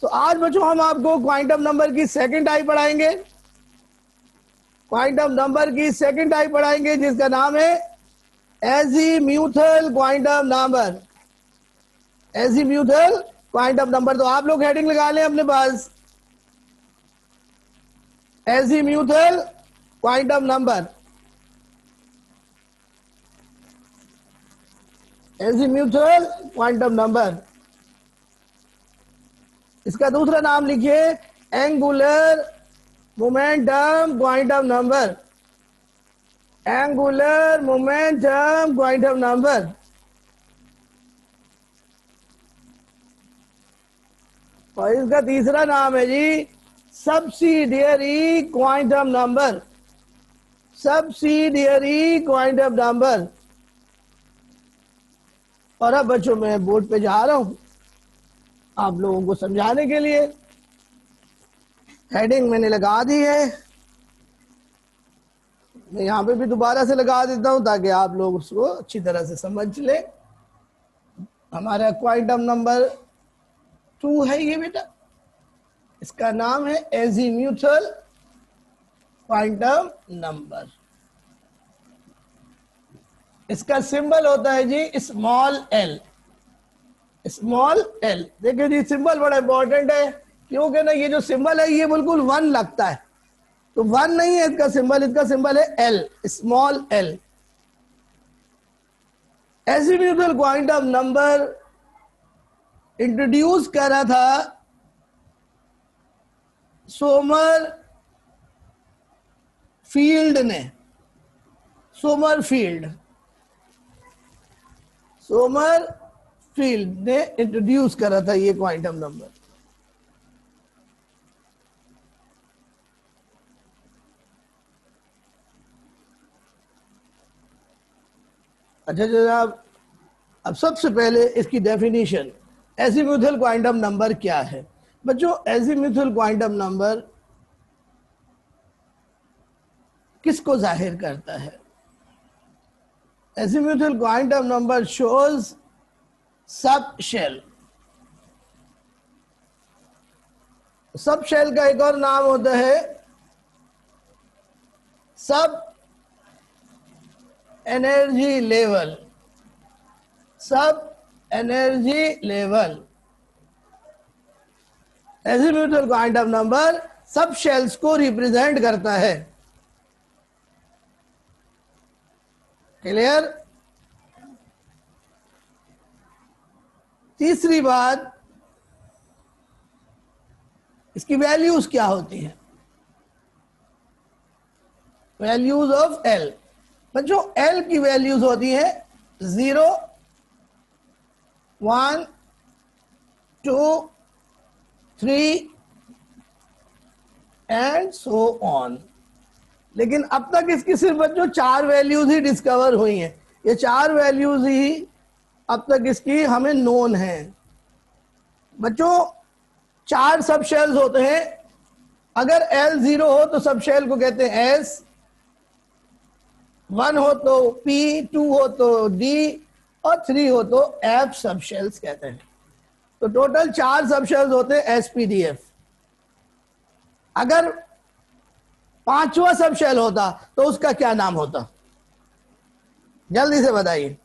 तो आज बच्चों हम आपको क्वांटम नंबर की सेकंड टाइप पढ़ाएंगे। क्वांटम नंबर की सेकंड टाइप पढ़ाएंगे जिसका नाम है azimuthal quantum number. Azimuthal quantum number, तो आप लोग हेडिंग लगा लें अपने पास, azimuthal quantum number. Azimuthal quantum number, इसका दूसरा नाम लिखिए angular momentum quantum number. Angular momentum quantum number. और इसका तीसरा नाम है जी subsidiary quantum number. Subsidiary quantum number. और अब बच्चों मैं बोर्ड पे जा रहा हूं आप लोगों को समझाने के लिए। हेडिंग मैंने लगा दी है, मैं यहां पे भी दोबारा से लगा देता हूं ताकि आप लोग उसको अच्छी तरह से समझ लें। हमारा क्वांटम नंबर 2 है ये बेटा, इसका नाम है एजीम्यूथल क्वांटम नंबर। इसका सिंबल होता है जी स्मॉल एल। स्मॉल एल, देखिए जी सिंबल बड़ा इंपॉर्टेंट है क्योंकि ना ये जो सिंबल है ये बिल्कुल 1 लगता है, तो 1 नहीं है इसका सिंबल, इसका सिंबल है L, small L. Azimuthal quantum number introduce करा था सोमर फील्ड ने। सोमर फील्ड ने इंट्रोड्यूस करा था ये क्वांटम नंबर। अच्छा जनाब, अब सबसे पहले इसकी डेफिनेशन, एजीम्यूथल क्वांटम नंबर क्या है। बच्चों एजीम्यूथल क्वांटम नंबर किसको जाहिर करता है। Azimuthal quantum number shows sub shell. Sub shell का एक और नाम होता है sub energy level. Sub energy level. Azimuthal quantum number sub shells को रिप्रेजेंट करता है। क्लियर। तीसरी बात, इसकी वैल्यूज क्या होती हैं। वैल्यूज ऑफ एल, बच्चों एल की वैल्यूज होती है 0, 1, 2, 3 एंड सो ऑन। लेकिन अब तक इसकी सिर्फ बच्चों 4 वैल्यूज ही डिस्कवर हुई हैं। ये 4 वैल्यूज ही अब तक इसकी हमें नोन है। बच्चों 4 सब शेल्स होते हैं, अगर एल 0 हो तो सब शेल को कहते हैं एस, 1 हो तो पी, 2 हो तो डी और 3 हो तो एफ सब शेल्स कहते हैं। तो टोटल 4 सब शेल्स होते हैं एसपीडीएफ। अगर 5वां सब शेल होता तो उसका क्या नाम होता, जल्दी से बताइए।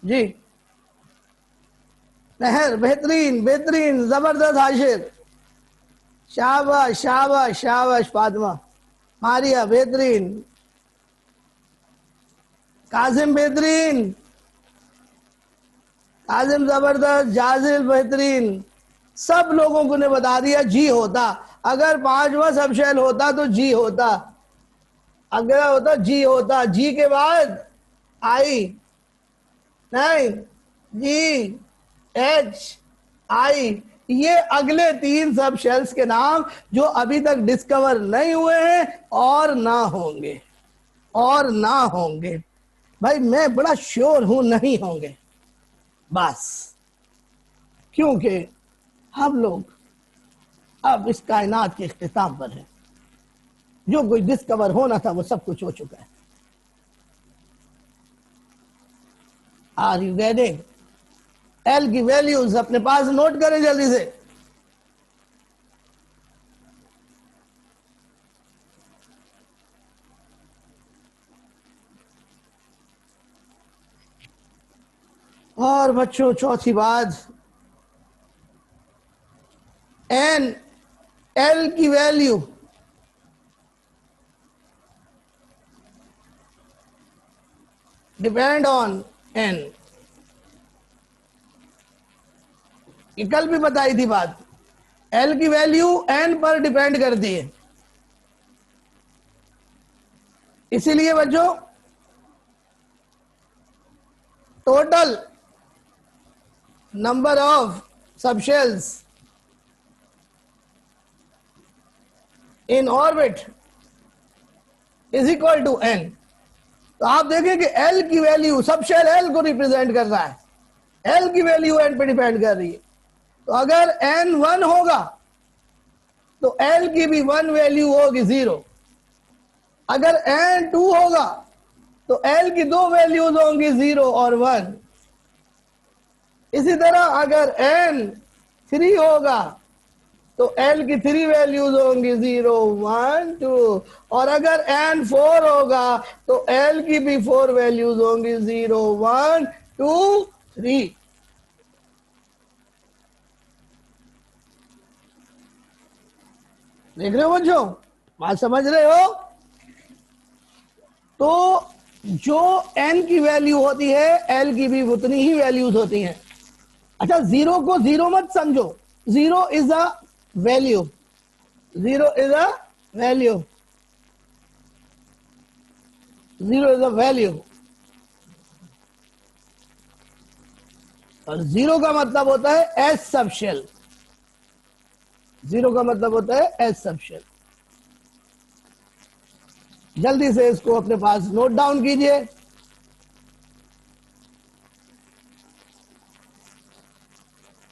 जी नहर, बेहतरीन बेहतरीन, जबरदस्त हाशिर, शाबाश शाबाश शाबाश फातिमा, मारिया बेहतरीन, काजिम बेहतरीन, काजिम जबरदस्त, जाजिल बेहतरीन। सब लोगों को ने बता दिया जी होता। अगर 5वां सब शेल होता तो जी होता, अगर होता जी होता, जी के बाद आई नहीं, जी एच आई, ये अगले 3 सब शेल्स के नाम जो अभी तक डिस्कवर नहीं हुए हैं और ना होंगे, और ना होंगे। भाई मैं बड़ा श्योर हूं नहीं होंगे, बस क्योंकि हम लोग अब इस कायनात के इख्तिताम पर है। जो कुछ डिस्कवर होना था वो सब कुछ हो चुका है। Are you getting? एल की वैल्यूज अपने पास नोट करें जल्दी से। और बच्चों चौथी बात, एन एल की वैल्यू डिपेंड ऑन एन। ये कल भी बताई थी बात, एल की वैल्यू एन पर डिपेंड करती है। इसीलिए बच्चों total number of subshells in orbit is equal to n. तो आप देखें कि एल की वैल्यू, सबशेल एल को रिप्रेजेंट कर रहा है, एल की वैल्यू एन पे डिपेंड कर रही है। तो अगर एन 1 होगा तो एल की भी 1 वैल्यू होगी 0। अगर एन 2 होगा तो एल की 2 वैल्यूज होंगी 0 और 1। इसी तरह अगर एन 3 होगा तो एल की 3 वैल्यूज होंगी 0 1 2। और अगर एन 4 होगा तो एल की भी 4 वैल्यूज होंगी 0 1 2 3। देख रहे हो बच्चों, बात समझ रहे हो? तो जो एन की वैल्यू होती है एल की भी उतनी ही वैल्यूज होती हैं। अच्छा, 0 को 0 मत समझो, 0 is a value, 0 is a value, 0 is a value. और 0 का मतलब होता है एस सबशेल, 0 का मतलब होता है एस सबशेल। जल्दी से इसको अपने पास नोट डाउन कीजिए।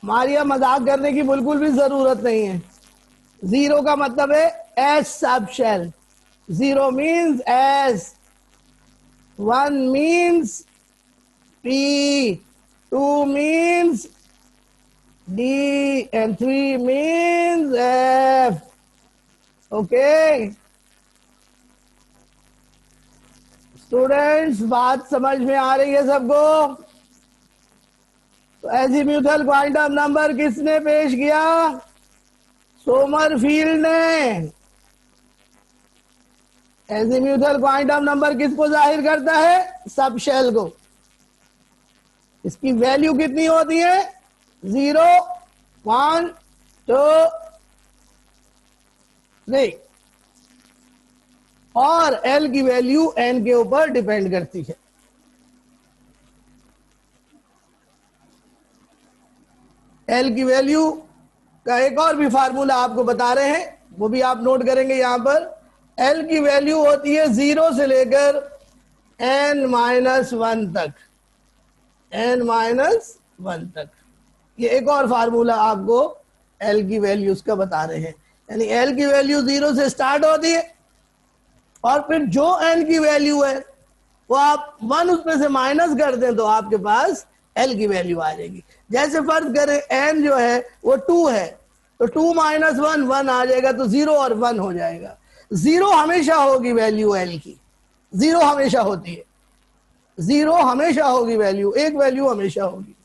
मारिया, मजाक करने की बिल्कुल भी जरूरत नहीं है। 0 का मतलब है S subshell, 0 means S, 1 means P, 2 means D, and 3 means F. Okay? Students, बात समझ में आ रही है सबको? तो एजीम्यूथल क्वांटम नंबर किसने पेश किया? सोमरफील्ड ने। एजीम्यूथल क्वांटम नंबर किसको जाहिर करता है? सबशेल को। इसकी वैल्यू कितनी होती है? 0 1 2 3। और एल की वैल्यू एन के ऊपर डिपेंड करती है। एल की वैल्यू का एक और भी फार्मूला आपको बता रहे हैं, वो भी आप नोट करेंगे यहां पर। एल की वैल्यू होती है 0 से लेकर n-1 तक, n-1 तक। ये एक और फार्मूला आपको एल की वैल्यूज का बता रहे हैं। यानी एल की वैल्यू 0 से स्टार्ट होती है और फिर जो एन की वैल्यू है वो आप 1 उसमें से माइनस कर दें तो आपके पास एल की वैल्यू आ जाएगी। जैसे फर्ज करें एन जो है वो 2 है तो 2 माइनस 1 1 आ जाएगा, तो 0 और 1 हो जाएगा। 0 हमेशा होगी वैल्यू एल की, 0 हमेशा होती है, 0 हमेशा होगी वैल्यू, एक वैल्यू हमेशा होगी।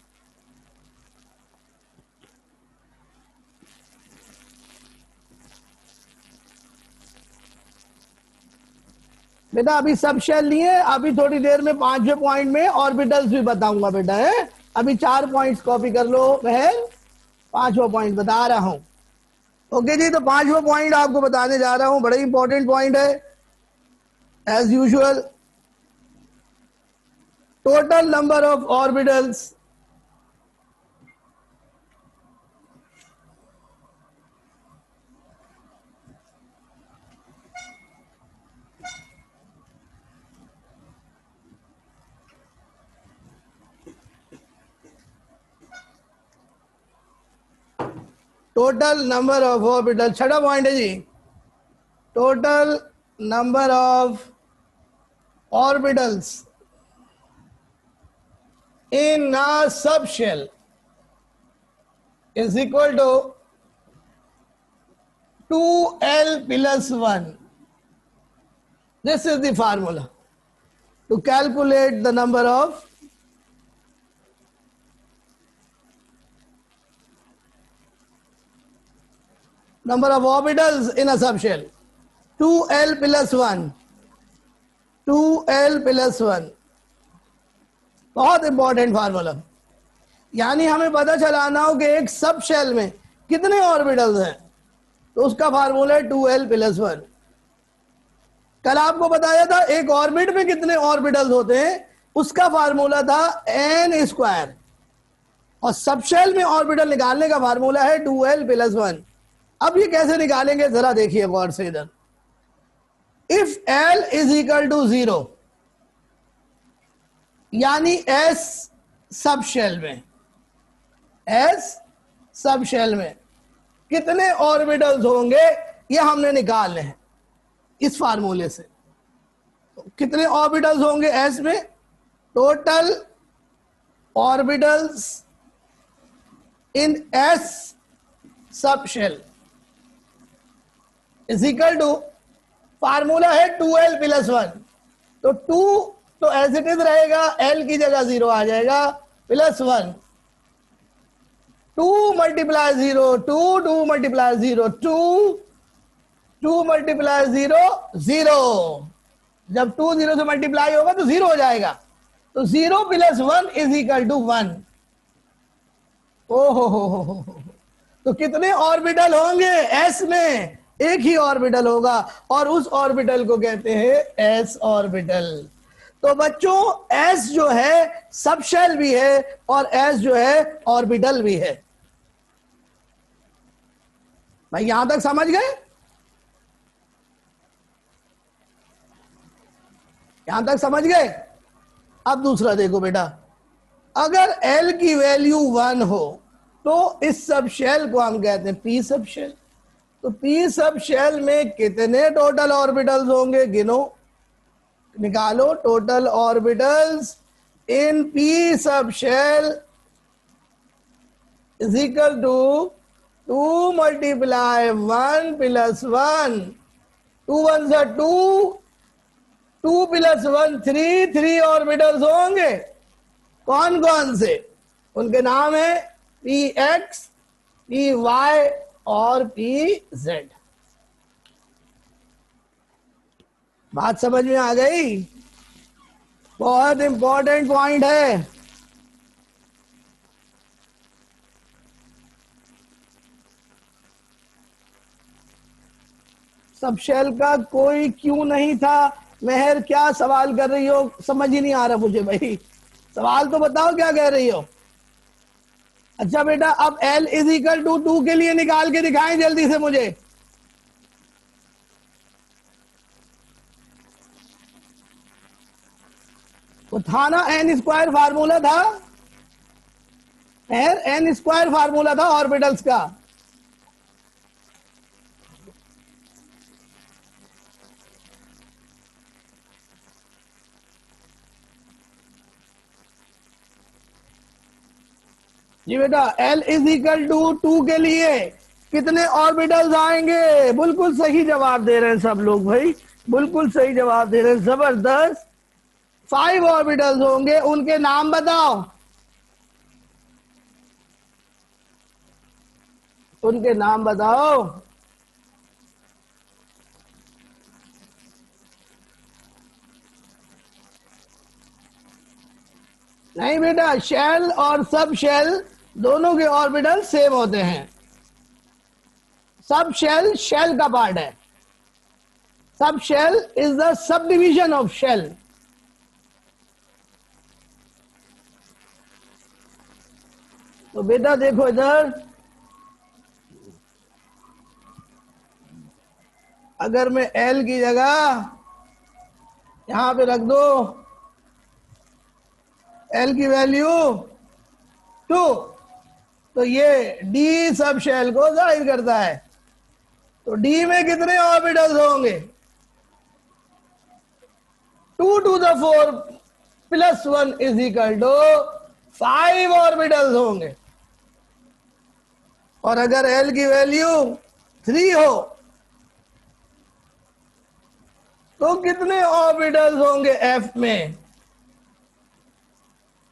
बेटा अभी सब शेल लिए, अभी थोड़ी देर में 5वें पॉइंट में ऑर्बिटल्स भी बताऊंगा बेटा, है? अभी 4 पॉइंट्स कॉपी कर लो बहन, 5वां पॉइंट बता रहा हूं। ओके जी, तो 5वां पॉइंट आपको बताने जा रहा हूं, बड़ा इंपॉर्टेंट पॉइंट है। As usual, total number of orbitals total number of orbital, 6वां पॉइंट है जी। Total number of orbitals in a subshell is equal to 2L plus 1. This is the formula to calculate the number of orbitals in a subshell. 2L plus 1. 2L plus 1. बहुत important formula. यानी हमें पता चलाना हो कि एक सब shell में कितने ऑर्बिटल्स हैं, तो उसका फार्मूला है 2L plus 1। कल आपको बताया था एक ऑर्बिट में कितने ऑर्बिटल्स होते हैं, उसका फार्मूला था n स्क्वायर, और सब शेल में ऑर्बिटल निकालने का फार्मूला है 2L plus 1। अब ये कैसे निकालेंगे जरा देखिए गौर से इधर। If L is equal to 0, यानी S सब शेल में, S सब शेल में कितने ऑर्बिटल्स होंगे ये हमने निकालने हैं इस फार्मूले से। तो कितने ऑर्बिटल्स होंगे S में? Total orbitals in S sub shell is equal to, formula है 2L plus 1। तो 2 तो एज इट इज रहेगा, L की जगह 0 आ जाएगा, प्लस 1। 2 multiply 0, 2 multiply 0, 2 multiply 0, 0। जब 2 0 से मल्टीप्लाई होगा तो 0 हो जाएगा, तो 0 प्लस 1 इज इक्वल टू 1। ओहो, तो कितने ऑर्बिटल होंगे S में? एक ही ऑर्बिटल होगा, और उस ऑर्बिटल को कहते हैं S ऑर्बिटल। तो बच्चों S जो है सब शेल भी है और S जो है ऑर्बिटल भी है। भाई यहां तक समझ गए? यहां तक समझ गए? अब दूसरा देखो बेटा, अगर L की वैल्यू 1 हो तो इस सब शेल को हम कहते हैं P सब शेल। तो P सब शेल में कितने टोटल ऑर्बिटल्स होंगे, गिनो, निकालो। Total orbitals in P sub shell is equal to 2 multiply 1 plus 1। 2 1 से 2, 2 प्लस 1 3 ऑर्बिटल्स होंगे। कौन कौन से? उनके नाम है Px, Py और Pz। बात समझ में आ गई? बहुत इंपॉर्टेंट पॉइंट है। सब शेल का कोई क्यों नहीं था? मेहर क्या सवाल कर रही हो? समझ ही नहीं आ रहा मुझे भाई, सवाल तो बताओ क्या कह रही हो। अच्छा बेटा, अब L इज इक्वल टू 2 के लिए निकाल के दिखाएं जल्दी से मुझे। वो था ना n स्क्वायर फार्मूला था, n स्क्वायर फार्मूला था ऑर्बिटल्स का। जी बेटा, L इज इक्वल टू 2 के लिए कितने ऑर्बिटल्स आएंगे? बिल्कुल सही जवाब दे रहे हैं सब लोग भाई, बिल्कुल सही जवाब दे रहे हैं, जबरदस्त। 5 ऑर्बिटल्स होंगे, उनके नाम बताओ, उनके नाम बताओ। नहीं बेटा, शेल और सब शेल दोनों के ऑर्बिटल सेम होते हैं। सब शेल शेल का पार्ट है। Sub shell is the sub division of shell. तो बेटा देखो इधर, अगर मैं L की जगह यहां पे रख दो L की वैल्यू 2, तो ये D सब शेल को जाहिर करता है। तो D में कितने ऑर्बिटल्स होंगे? 2 to the 4 plus 1 is equal to 5 orbitals होंगे। और अगर L की वैल्यू 3 हो तो कितने ऑर्बिटल्स होंगे F में?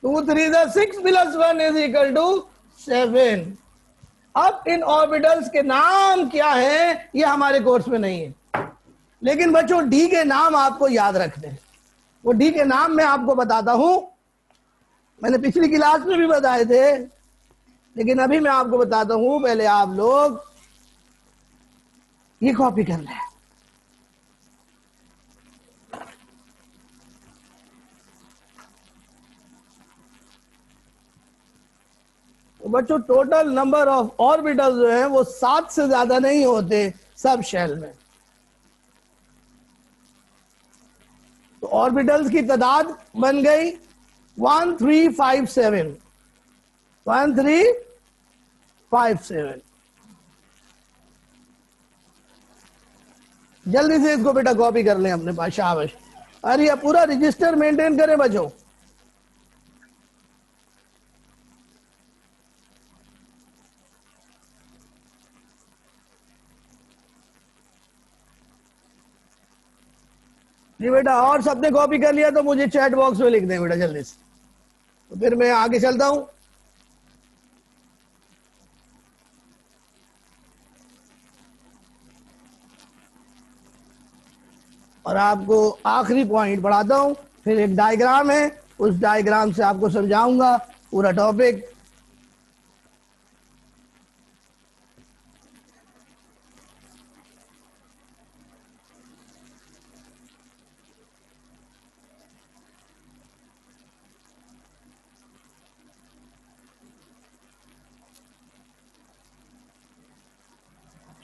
2 3 6 प्लस 1 इज इक्वल टू 7। अब इन ऑर्बिटल्स के नाम क्या है ये हमारे कोर्स में नहीं है, लेकिन बच्चों डी के नाम आपको याद रखने हैं। वो डी के नाम मैं आपको बताता हूं, मैंने पिछली क्लास में भी बताए थे, लेकिन अभी मैं आपको बताता हूं। पहले आप लोग ये कॉपी कर लें। तो बच्चों टोटल नंबर ऑफ ऑर्बिटल्स जो है वो 7 से ज्यादा नहीं होते सब शेल में। तो ऑर्बिटल्स की तादाद बन गई 1357। 1357। जल्दी से इसको बेटा कॉपी कर लें अपने पास। शाबाश। अरे ये पूरा रजिस्टर मेंटेन करें बच्चों। जी बेटा, और सबने कॉपी कर लिया तो मुझे चैट बॉक्स में लिख दें बेटा जल्दी से, तो फिर मैं आगे चलता हूं। और आपको आखिरी पॉइंट पढ़ाता हूं, फिर एक डायग्राम है, उस डायग्राम से आपको समझाऊंगा पूरा टॉपिक।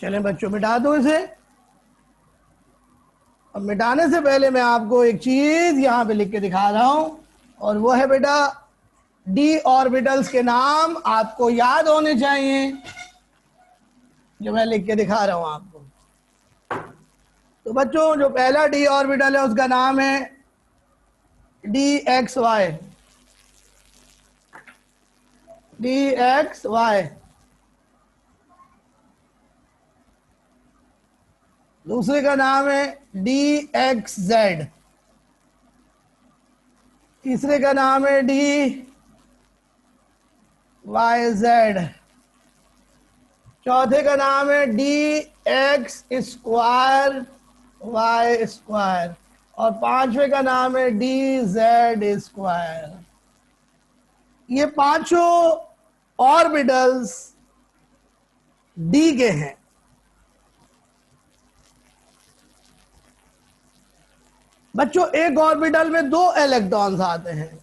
चलें बच्चों मिटा दो इसे। अब मिटाने से पहले मैं आपको एक चीज यहां पे लिख के दिखा रहा हूं, और वो है बेटा डी ऑर्बिटल्स के नाम आपको याद होने चाहिए, जो मैं लिख के दिखा रहा हूं आपको। तो बच्चों जो पहला डी ऑर्बिटल है उसका नाम है d x y. D x y. दूसरे का नाम है डी एक्स जेड। तीसरे का नाम है डी वाई जेड। चौथे का नाम है d x square y square. और पांचवे का नाम है डी जेड स्क्वायर। ये पांचों ऑर्बिटल्स डी के हैं। बच्चों एक ऑर्बिटल में 2 इलेक्ट्रॉन्स आते हैं,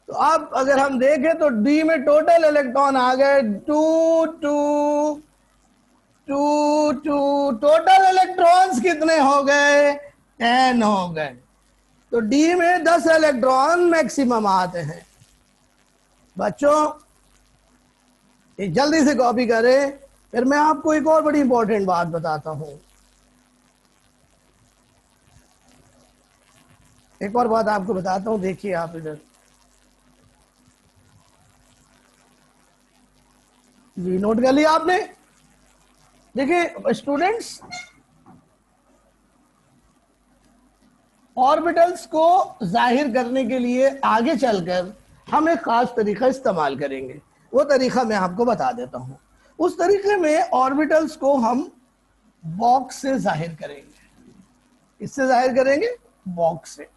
तो अब अगर हम देखें तो डी में टोटल इलेक्ट्रॉन आ गए 2 2 2 2। टोटल इलेक्ट्रॉन्स कितने हो गए? 10 हो गए। तो डी में 10 इलेक्ट्रॉन मैक्सिमम आते हैं। बच्चों ये जल्दी से कॉपी करें, फिर मैं आपको एक और बड़ी इंपॉर्टेंट बात बताता हूं। एक और बात आपको बताता हूं, देखिए आप इधर जी, नोट कर लिया आपने? देखिए स्टूडेंट्स, ऑर्बिटल्स को जाहिर करने के लिए आगे चलकर हम एक खास तरीका इस्तेमाल करेंगे। वो तरीका मैं आपको बता देता हूं। उस तरीके में ऑर्बिटल्स को हम बॉक्स से जाहिर करेंगे। इससे जाहिर करेंगे बॉक्स से।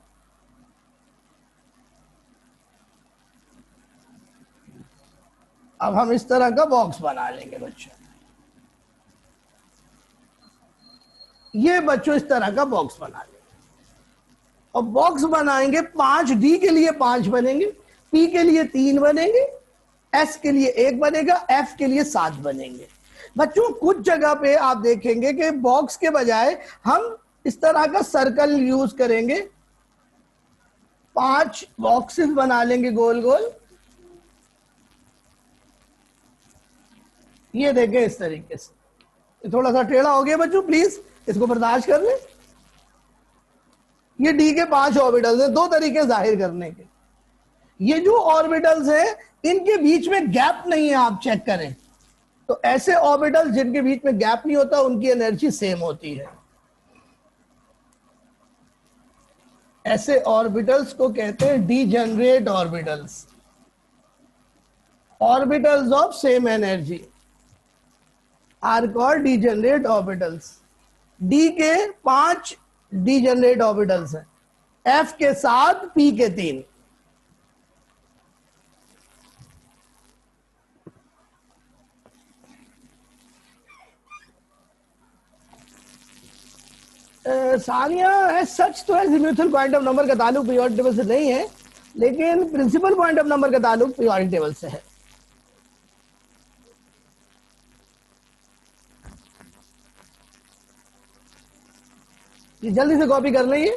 अब हम इस तरह का बॉक्स बना लेंगे बच्चों। ये बच्चों इस तरह का बॉक्स बना लेंगे। और बॉक्स बनाएंगे 5, डी के लिए 5 बनेंगे, पी के लिए 3 बनेंगे, एस के लिए 1 बनेगा, एफ के लिए 7 बनेंगे। बच्चों कुछ जगह पे आप देखेंगे कि बॉक्स के बजाय हम इस तरह का सर्कल यूज करेंगे। 5 बॉक्सेस बना लेंगे गोल गोल। ये देखें इस तरीके से। थोड़ा सा टेढ़ा हो गया बच्चों, प्लीज इसको बर्दाश्त कर लें। ये डी के 5 ऑर्बिटल्स हैं, 2 तरीके जाहिर करने के। ये जो ऑर्बिटल्स हैं इनके बीच में गैप नहीं है, आप चेक करें तो ऐसे ऑर्बिटल्स जिनके बीच में गैप नहीं होता उनकी एनर्जी सेम होती है। ऐसे ऑर्बिटल्स को कहते हैं degenerate orbitals, orbitals of same energy are called degenerate orbitals. D के 5 डीजेनरेट ऑर्बिटल्स हैं, एफ के 7, पी के 3। सानिया है सच तो है जिम्यूथल पॉइंट ऑफ नंबर का ताल्लुक पीरियोडिक टेबल से नहीं है, लेकिन प्रिंसिपल पॉइंट ऑफ नंबर का ताल्लुक पीरियोडिक टेबल से है। ये जल्दी से कॉपी कर लेंगे।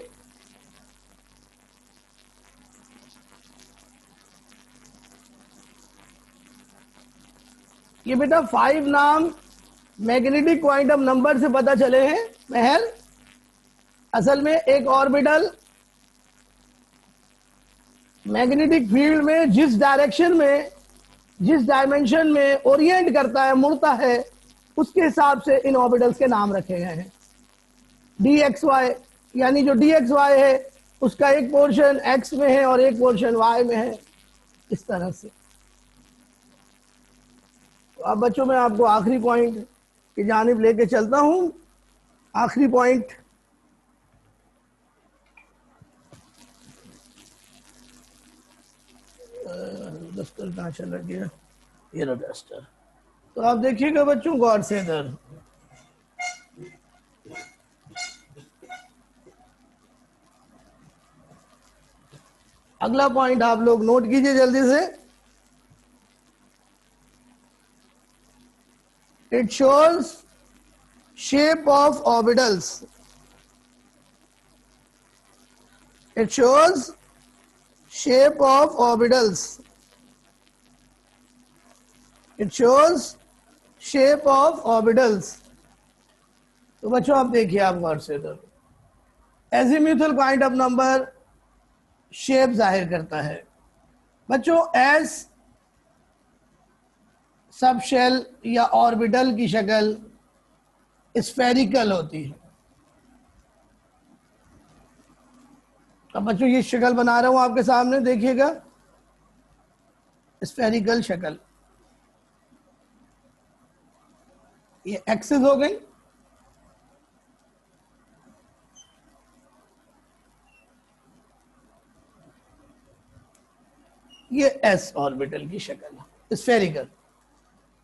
ये बेटा 5 नाम मैग्नेटिक पॉइंट ऑफ नंबर से पता चले हैं महल। असल में एक ऑर्बिटल मैग्नेटिक फील्ड में जिस डायरेक्शन में, जिस डायमेंशन में ओरिएंट करता है, मुड़ता है, उसके हिसाब से इन ऑर्बिटल्स के नाम रखे गए हैं। dxy यानी जो dxy है उसका एक पोर्शन x में है और एक पोर्शन y में है, इस तरह से। तो अब बच्चों मैं आपको आखिरी पॉइंट की जानिब लेके चलता हूं। आखिरी पॉइंट डस्टर कहाँ चला गया, ये रहा डस्टर। तो आप देखिएगा बच्चों गौर से इधर, अगला पॉइंट आप लोग नोट कीजिए जल्दी से। It shows shape of orbitals, it shows shape of orbitals, it shows shape of orbitals. तो बच्चों आप देखिए, आप गौर से इधर azimuthal point of number shape जाहिर करता है बच्चों। एस सब शेल या ऑर्बिटल की शक्ल स्फेरिकल होती है। अब बच्चों ये शक्ल बना रहा हूं आपके सामने, देखिएगा स्फेरिकल शक्ल। ये एक्सिस हो गई, ये एस ऑर्बिटल की शक्ल स्फेरिकल।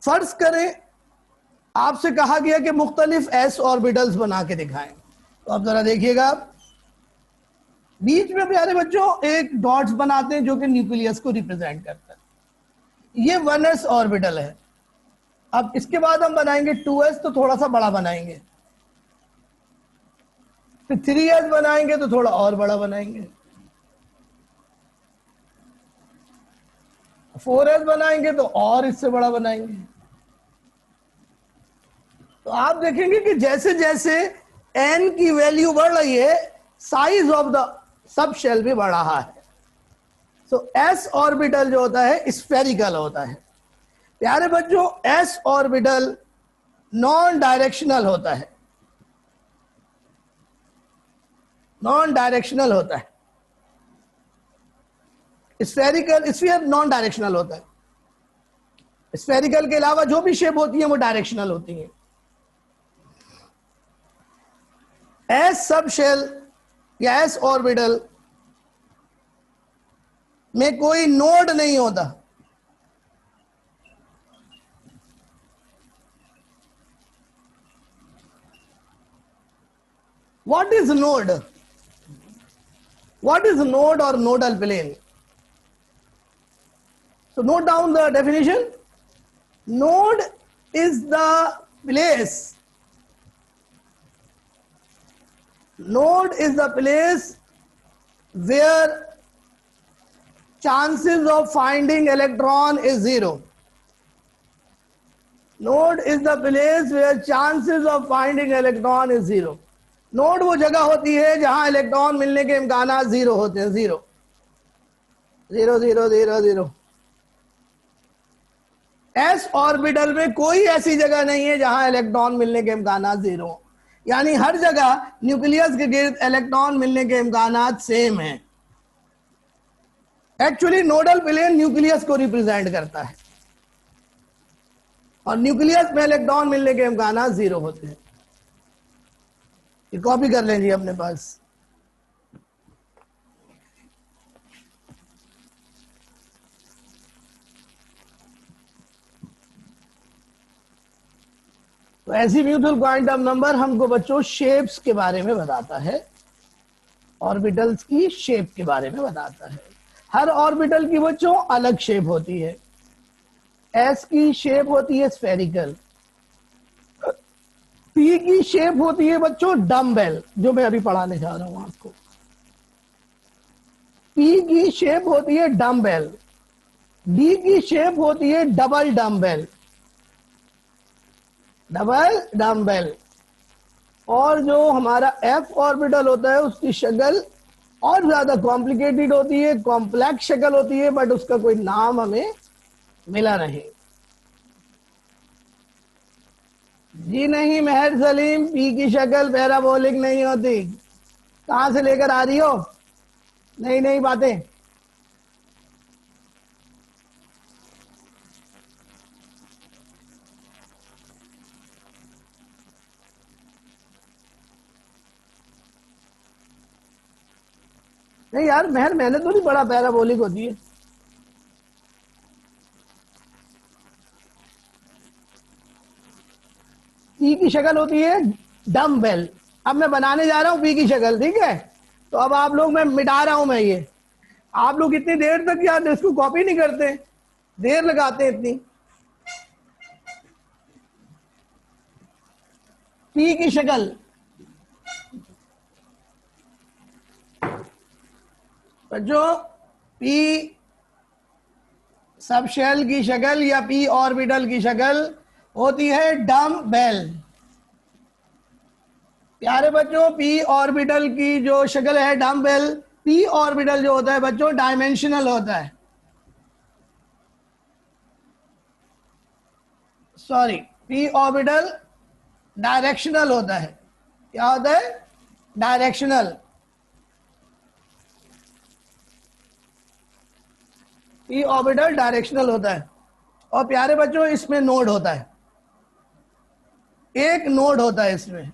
फर्ज करें आपसे कहा गया कि मुख्तलिफ एस ऑर्बिटल्स बना के दिखाएं, तो आप जरा देखिएगा बीच में प्यारे बच्चों एक डॉट्स बनाते हैं जो कि न्यूक्लियस को रिप्रेजेंट करता है। ये 1s ऑर्बिटल है। अब इसके बाद हम बनाएंगे 2s, तो थोड़ा सा बड़ा बनाएंगे, फिर 3s बनाएंगे तो थोड़ा और बड़ा बनाएंगे, 4s बनाएंगे तो और इससे बड़ा बनाएंगे। तो आप देखेंगे कि जैसे जैसे n की वैल्यू बढ़ रही है, size of the sub shell भी बढ़ रहा है। सो s ऑर्बिटल जो होता है स्फेरिकल होता है। प्यारे बच्चों s ऑर्बिटल नॉन डायरेक्शनल होता है, नॉन डायरेक्शनल होता है। स्फेरिकल स्फीयर नॉन डायरेक्शनल होता है। स्फेरिकल के अलावा जो भी शेप होती है वो डायरेक्शनल होती है। एस सब शेल या एस ऑर्बिटल में कोई नोड नहीं होता। What is node? What is node और nodal plane? So note down the definition. Node is the place. Node is the place where chances of finding electron is 0. Node is the place where chances of finding electron is 0. Node वो जगह होती है जहां electron मिलने के इम्कानात 0 होते हैं, 0। 0 0 0 0। S orbital में कोई ऐसी जगह नहीं है जहां इलेक्ट्रॉन मिलने के इम्कानात 0, यानी हर जगह न्यूक्लियस के गिर्द इलेक्ट्रॉन मिलने के इम्कानात सेम है। एक्चुअली नोडल प्लेन न्यूक्लियस को रिप्रेजेंट करता है और न्यूक्लियस में इलेक्ट्रॉन मिलने के इम्कानात 0 होते हैं। ये कॉपी कर लें जी अपने पास। तो एज़ीम्यूथल क्वांटम नंबर हमको बच्चों शेप्स के बारे में बताता है, ऑर्बिटल्स की शेप के बारे में बताता है। हर ऑर्बिटल की बच्चों अलग शेप होती है। एस की शेप होती है स्फेरिकल, पी की शेप होती है बच्चों डम्बेल, जो मैं अभी पढ़ाने जा रहा हूं आपको। पी की शेप होती है डम्बेल, डी की शेप होती है डबल डम्बेल, डबल डम्बेल। और जो हमारा एफ ऑर्बिटल होता है उसकी शक्ल और ज्यादा कॉम्प्लिकेटेड होती है, कॉम्प्लेक्स शक्ल होती है, बट उसका कोई नाम हमें मिला नहीं। जी नहीं मेहर सलीम, पी की शक्ल पैराबोलिक नहीं होती। कहां से लेकर आ रही हो नई नई बातें? नहीं यार मेहर, मैंने तो नहीं पढ़ा पैराबोलिक होती है। पी की शक्ल होती है डम्बेल। अब मैं बनाने जा रहा हूं पी की शक्ल, ठीक है? तो अब आप लोग, मैं मिटा रहा हूं मैं ये। आप लोग इतनी देर तक यार इसको कॉपी नहीं करते, देर लगाते हैं इतनी। पी की शक्ल बच्चों, पी सब शेल की शक्ल या पी ऑर्बिटल की शक्ल होती है डम्बेल। प्यारे बच्चों, पी ऑर्बिटल की जो शक्ल है डम्बेल, पी ऑर्बिटल जो होता है बच्चों डायमेंशनल होता है। सॉरी, पी ऑर्बिटल डायरेक्शनल होता है। क्या होता है? डायरेक्शनल। पी ऑर्बिटल डायरेक्शनल होता है। और प्यारे बच्चों इसमें नोड होता है, एक नोड होता है इसमें।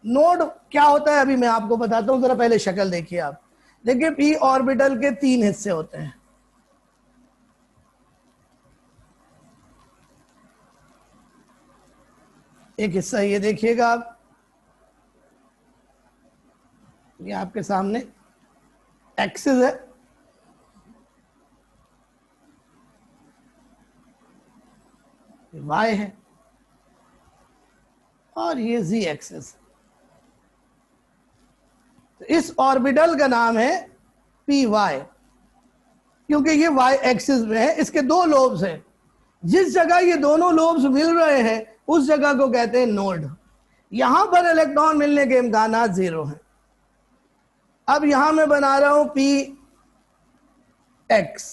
नोड क्या होता है अभी मैं आपको बताता हूं, जरा पहले शक्ल देखिए आप। देखिए पी ऑर्बिटल के 3 हिस्से होते हैं। एक हिस्सा ये देखिएगा आप, ये आपके सामने एक्सिस है, वाई है, और ये जी एक्सिस। तो इस ऑर्बिटल का नाम है पी वाई, क्योंकि ये वाई एक्सिस में है। इसके 2 लोब्स हैं, जिस जगह ये दोनों लोब्स मिल रहे हैं उस जगह को कहते हैं नोड। यहां पर इलेक्ट्रॉन मिलने के इम्कानात 0 हैं। अब यहां मैं बना रहा हूं पी एक्स,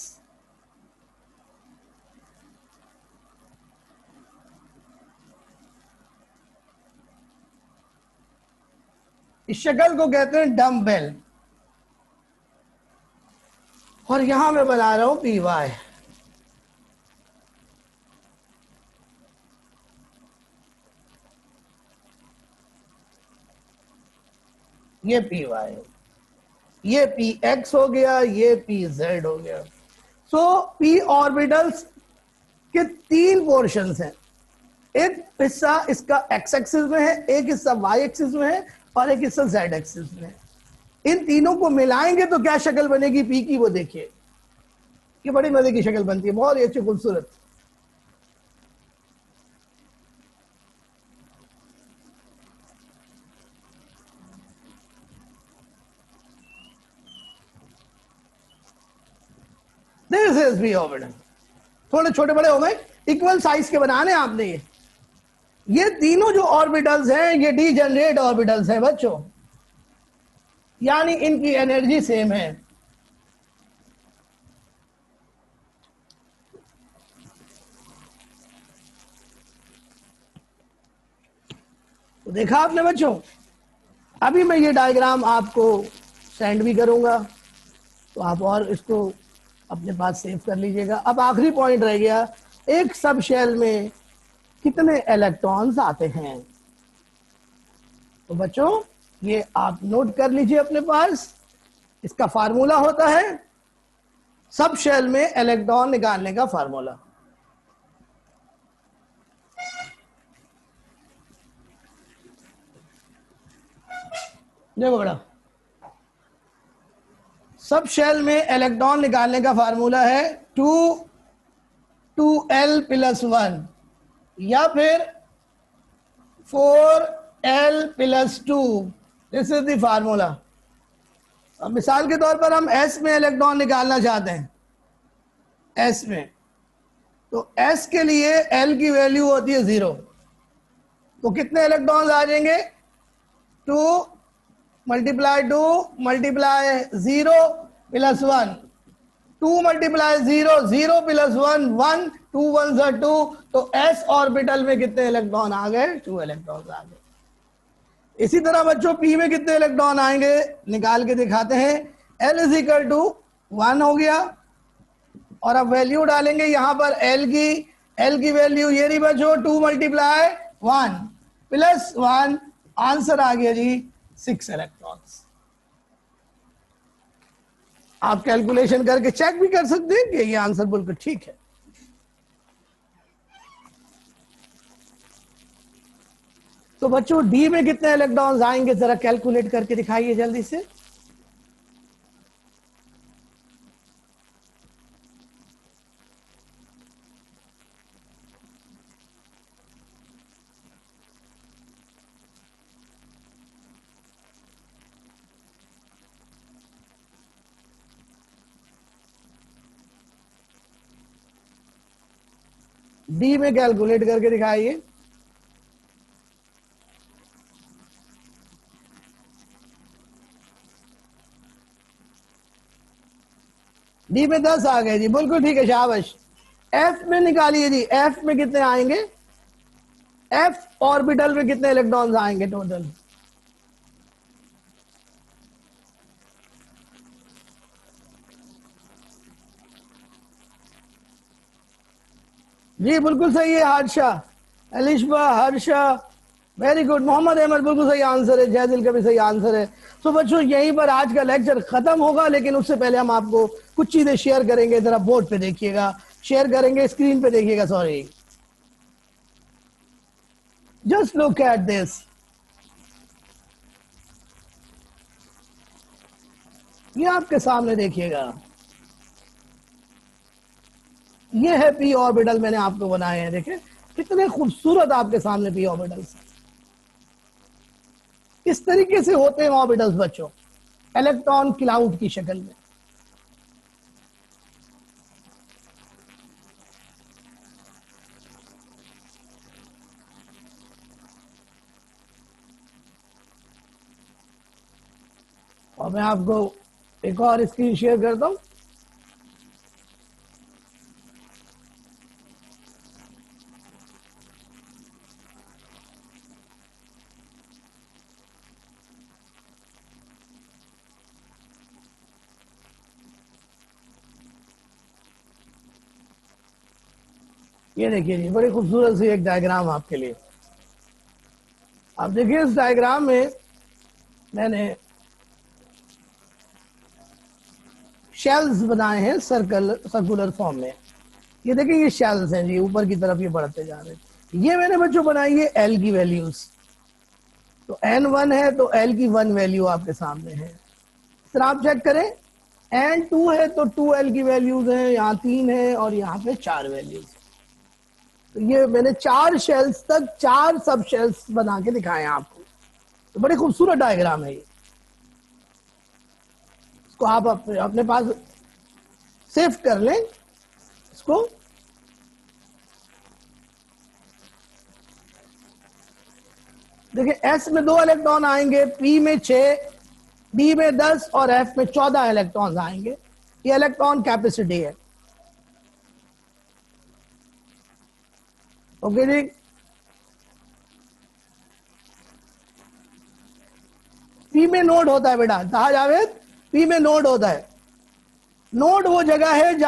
इस शक्ल को कहते हैं डम्बेल। और यहां मैं बना रहा हूं पी वाई, ये पी वाई, ये पी एक्स हो गया, ये पी जेड हो गया। सो पी ऑर्बिटल्स के 3 पोर्शंस हैं। एक हिस्सा इसका एक्स एक्सिस में है, एक हिस्सा वाई एक्सिस में है, और एक हिस्सा जेड एक्सिस में है। इन तीनों को मिलाएंगे तो क्या शक्ल बनेगी पी की, वो देखिए। ये बड़ी मजे की शक्ल बनती है, बहुत ही अच्छी खूबसूरत। This is P orbital. थोड़े छोटे बड़े हो गए, इक्वल साइज के बनाने आपने। ये तीनों जो ऑर्बिटल्स हैं ये डीजेनरेट ऑर्बिटल्स हैं बच्चों, यानी इनकी एनर्जी सेम है। तो देखा आपने बच्चों, अभी मैं ये डायग्राम आपको सेंड भी करूंगा, तो आप और इसको अपने पास सेव कर लीजिएगा। अब आखिरी पॉइंट रह गया, एक सब शेल में कितने इलेक्ट्रॉन्स आते हैं। तो बच्चों ये आप नोट कर लीजिए अपने पास, इसका फार्मूला होता है सब शेल में इलेक्ट्रॉन निकालने का फार्मूला। देखो बेटा, सब शेल में इलेक्ट्रॉन निकालने का फार्मूला है 2L + 1 या फिर 4L + 2। This is the formula. अब मिसाल के तौर पर हम S में इलेक्ट्रॉन निकालना चाहते हैं, S में, तो S के लिए L की वैल्यू होती है 0, तो कितने इलेक्ट्रॉन्स आ जाएंगे, 2 × 2 × 0 + 1, 2 × 0, 0 + 1, 1, 2 1s are 2, तो S ऑर्बिटल में कितने इलेक्ट्रॉन आ गए, 2 इलेक्ट्रॉन आ गए। इसी तरह बच्चों P में कितने इलेक्ट्रॉन आएंगे निकाल के दिखाते हैं। L = 1 हो गया, और अब वैल्यू डालेंगे यहां पर L की वैल्यू ये रही बच्चों, 2 × 1 + 1, आंसर आ गया जी 6 इलेक्ट्रॉन्स। आप कैलकुलेशन करके चेक भी कर सकते हैं कि ये आंसर बिल्कुल ठीक है। तो बच्चों डी में कितने इलेक्ट्रॉन्स आएंगे जरा कैलकुलेट करके दिखाइए जल्दी से। डी में कैलकुलेट करके दिखाइए। डी में 10 आ गए जी, बिल्कुल ठीक है, शाबाश। एफ में निकालिए जी, एफ में कितने आएंगे, एफ ऑर्बिटल में कितने इलेक्ट्रॉन्स आएंगे टोटल। जी बिल्कुल सही है, हर्षा, अलिशबा, हर्षा, वेरी गुड। मोहम्मद अहमद बिल्कुल सही आंसर है, जयदिल का भी सही आंसर है। तो बच्चों यहीं पर आज का लेक्चर खत्म होगा, लेकिन उससे पहले हम आपको कुछ चीजें शेयर करेंगे। जरा बोर्ड पे देखिएगा, शेयर करेंगे, स्क्रीन पे देखिएगा, sorry, just look at this. ये आपके सामने देखिएगा, ये है पी ऑर्बिटल, मैंने आपको बनाए हैं, देखें कितने खूबसूरत आपके सामने पी ऑर्बिटल्स। इस तरीके से होते हैं ऑर्बिटल्स बच्चों, इलेक्ट्रॉन क्लाउड की शक्ल में। और मैं आपको एक और स्क्रीन शेयर करता हूं। ये देखिए जी, बड़ी खूबसूरत सी एक डायग्राम आपके लिए। आप देखिए इस डायग्राम में मैंने शेल्स बनाए हैं सर्कुलर फॉर्म में। ये देखिए ये शेल्स हैं जी, ऊपर की तरफ ये बढ़ते जा रहे हैं। ये मैंने बच्चों बनाई है एल की वैल्यूज, तो N1 है तो एल की 1 वैल्यू आपके सामने है। सर आप चेक करें, N2 है तो 2L की वैल्यूज है, यहाँ 3 है और यहाँ पे 4 वैल्यूज। तो ये मैंने 4 शेल्स तक 4 सब शेल्स बना के दिखाए हैं आपको। तो बड़ी खूबसूरत डायग्राम है ये, इसको आप अपने पास सेव कर लें इसको। देखिए एस में 2 इलेक्ट्रॉन आएंगे, पी में 6, डी में 10 और एफ में 14 इलेक्ट्रॉन आएंगे। ये इलेक्ट्रॉन कैपेसिटी है। ओके जी, नोड होता है बेटा, कहा जावेद, पी में नोड होता है। नोड वो जगह है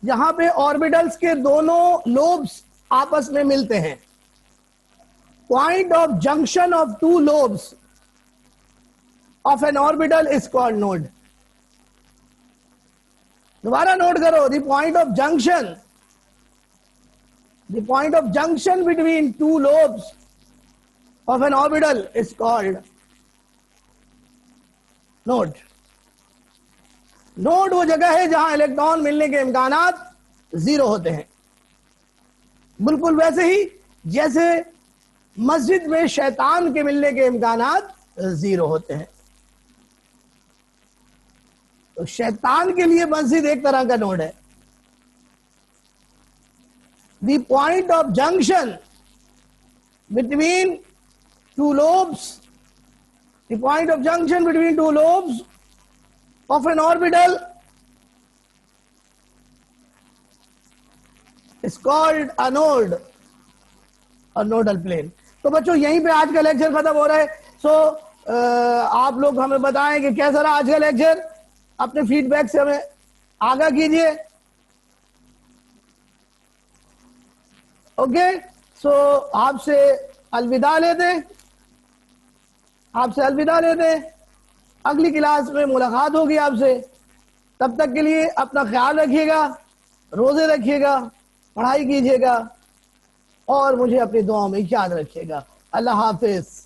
जहां पे ऑर्बिटल्स के दोनों लोब्स आपस में मिलते हैं। Point of junction of two lobes of N orbital is called node. दोबारा नोट करो, the point of junction, the point of junction between two lobes of N orbital is called node. Node वो जगह है जहां electron मिलने के इम्कानात zero होते हैं। बिल्कुल वैसे ही जैसे मस्जिद में शैतान के मिलने के इम्कानात जीरो होते हैं। तो शैतान के लिए मस्जिद एक तरह का नोड है। The point of junction between two lobes, the point of junction between two lobes of an orbital is called a node or nodal plane। तो बच्चों यहीं पे आज का लेक्चर खत्म हो रहा है। सो आप लोग हमें बताएं कि कैसा रहा आज का लेक्चर, अपने फीडबैक से हमें आगाह कीजिए। ओके, सो आपसे अलविदा लेते, आपसे अलविदा लेते। अगली क्लास में मुलाकात होगी आपसे। तब तक के लिए अपना ख्याल रखिएगा, रोजे रखिएगा, पढ़ाई कीजिएगा और मुझे अपनी दुआओं में याद रखिएगा। अल्लाह हाफिज।